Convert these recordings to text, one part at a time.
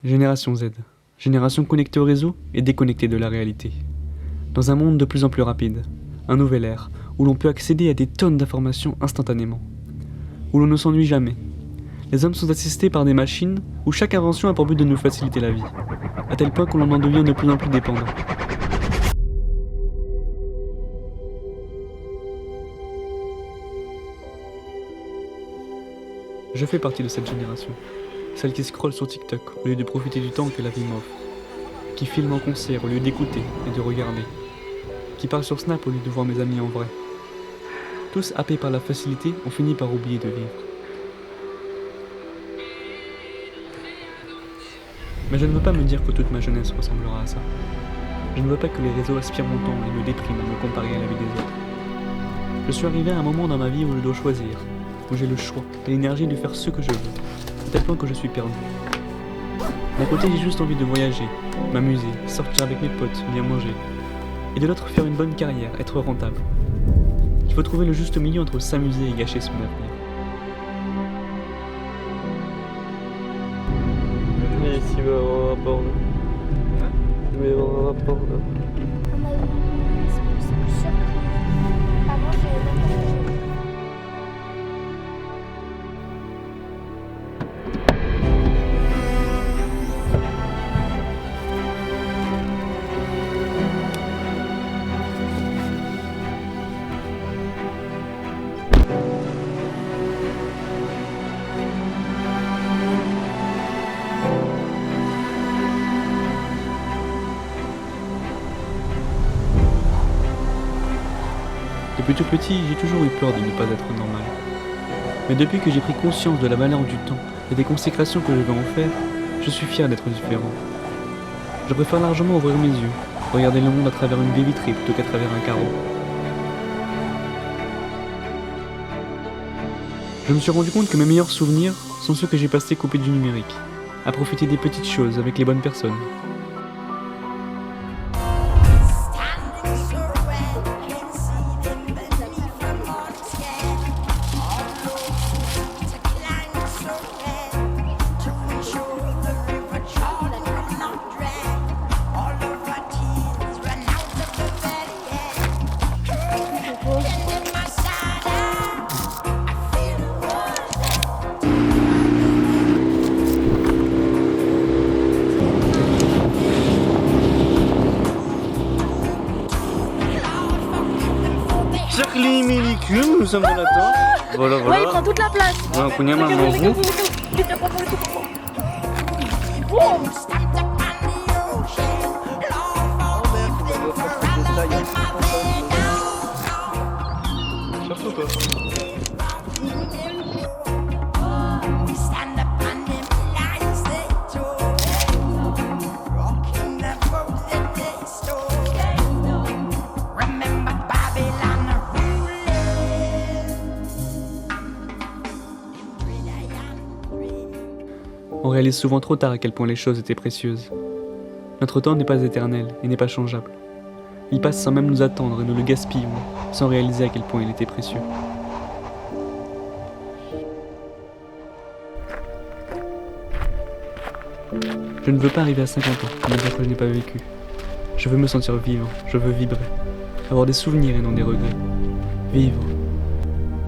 Génération Z. Génération connectée au réseau et déconnectée de la réalité. Dans un monde de plus en plus rapide, un nouvel ère où l'on peut accéder à des tonnes d'informations instantanément. Où l'on ne s'ennuie jamais. Les hommes sont assistés par des machines où chaque invention a pour but de nous faciliter la vie. À tel point que l'on en devient de plus en plus dépendant. Je fais partie de cette génération. Celle qui scrolle sur TikTok au lieu de profiter du temps que la vie m'offre. Qui filme en concert au lieu d'écouter et de regarder. Qui parle sur Snap au lieu de voir mes amis en vrai. Tous happés par la facilité, on finit par oublier de vivre. Mais je ne veux pas me dire que toute ma jeunesse ressemblera à ça. Je ne veux pas que les réseaux aspirent mon temps et me dépriment à me comparer à la vie des autres. Je suis arrivé à un moment dans ma vie où je dois choisir, où j'ai le choix et l'énergie de faire ce que je veux, à tel point que je suis perdu. D'un côté, j'ai juste envie de voyager, m'amuser, sortir avec mes potes, bien manger. Et de l'autre, faire une bonne carrière, être rentable. Il faut trouver le juste milieu entre s'amuser et gâcher son avenir. Mais ici, il va y avoir un rapport là. Il va y avoir un rapport là. On a eu une surprise. Avant, je savais même pas que j'avais. Depuis tout petit, j'ai toujours eu peur de ne pas être normal. Mais depuis que j'ai pris conscience de la valeur du temps et des consécrations que je vais en faire, je suis fier d'être différent. Je préfère largement ouvrir mes yeux, regarder le monde à travers une baie vitrée plutôt qu'à travers un carreau. Je me suis rendu compte que mes meilleurs souvenirs sont ceux que j'ai passés coupés du numérique, à profiter des petites choses avec les bonnes personnes. Circling Milicum, nous sommes dans la tente. Voilà, voilà. Ouais, il prend toute la place. Ouais, Kounyama, m'en vous. Surtout toi. On réalise souvent trop tard à quel point les choses étaient précieuses. Notre temps n'est pas éternel et n'est pas changeable. Il passe sans même nous attendre et nous le gaspillons, sans réaliser à quel point il était précieux. Je ne veux pas arriver à 50 ans et me dire que je n'ai pas vécu. Je veux me sentir vivant, je veux vibrer, avoir des souvenirs et non des regrets. Vivre.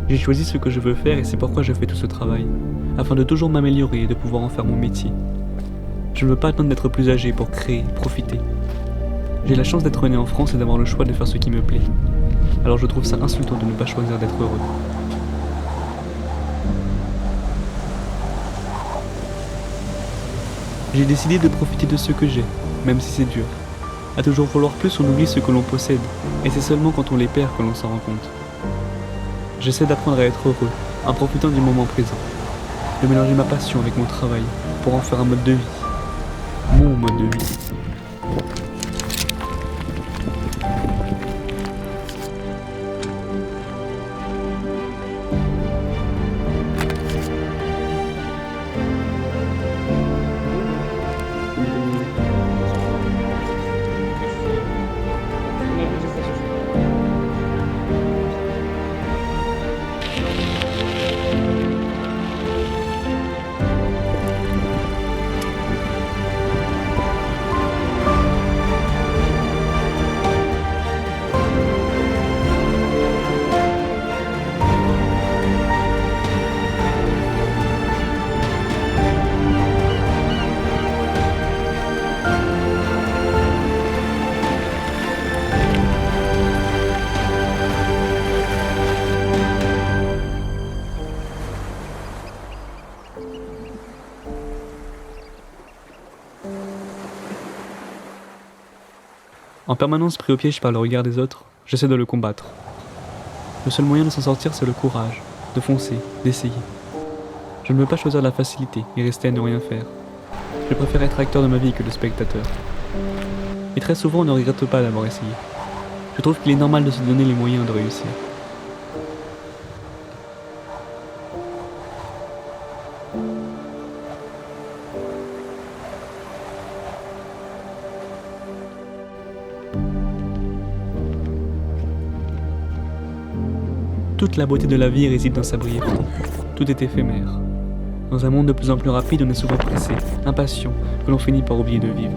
J'ai choisi ce que je veux faire et c'est pourquoi je fais tout ce travail, afin de toujours m'améliorer et de pouvoir en faire mon métier. Je ne veux pas attendre d'être plus âgé pour créer, profiter. J'ai la chance d'être né en France et d'avoir le choix de faire ce qui me plaît. Alors je trouve ça insultant de ne pas choisir d'être heureux. J'ai décidé de profiter de ce que j'ai, même si c'est dur. À toujours vouloir plus, on oublie ce que l'on possède, et c'est seulement quand on les perd que l'on s'en rend compte. J'essaie d'apprendre à être heureux, en profitant du moment présent. De mélanger ma passion avec mon travail, pour en faire un mode de vie. Mon mode de vie. En permanence pris au piège par le regard des autres, j'essaie de le combattre. Le seul moyen de s'en sortir, c'est le courage, de foncer, d'essayer. Je ne veux pas choisir la facilité et rester à ne rien faire. Je préfère être acteur de ma vie que de spectateur. Et très souvent, on ne regrette pas d'avoir essayé. Je trouve qu'il est normal de se donner les moyens de réussir. Toute la beauté de la vie réside dans sa brièveté. Tout est éphémère. Dans un monde de plus en plus rapide, on est souvent pressé, impatient, que l'on finit par oublier de vivre.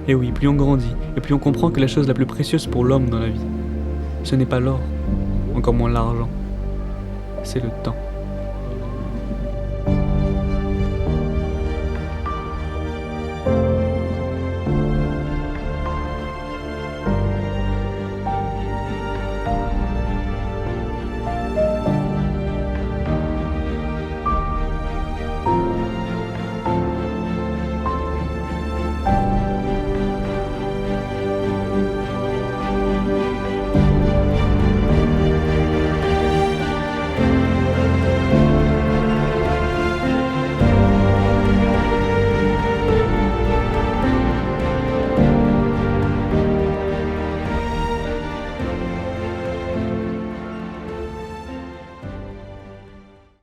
Et oui, plus on grandit, et plus on comprend que la chose la plus précieuse pour l'homme dans la vie, ce n'est pas l'or, encore moins l'argent, c'est le temps.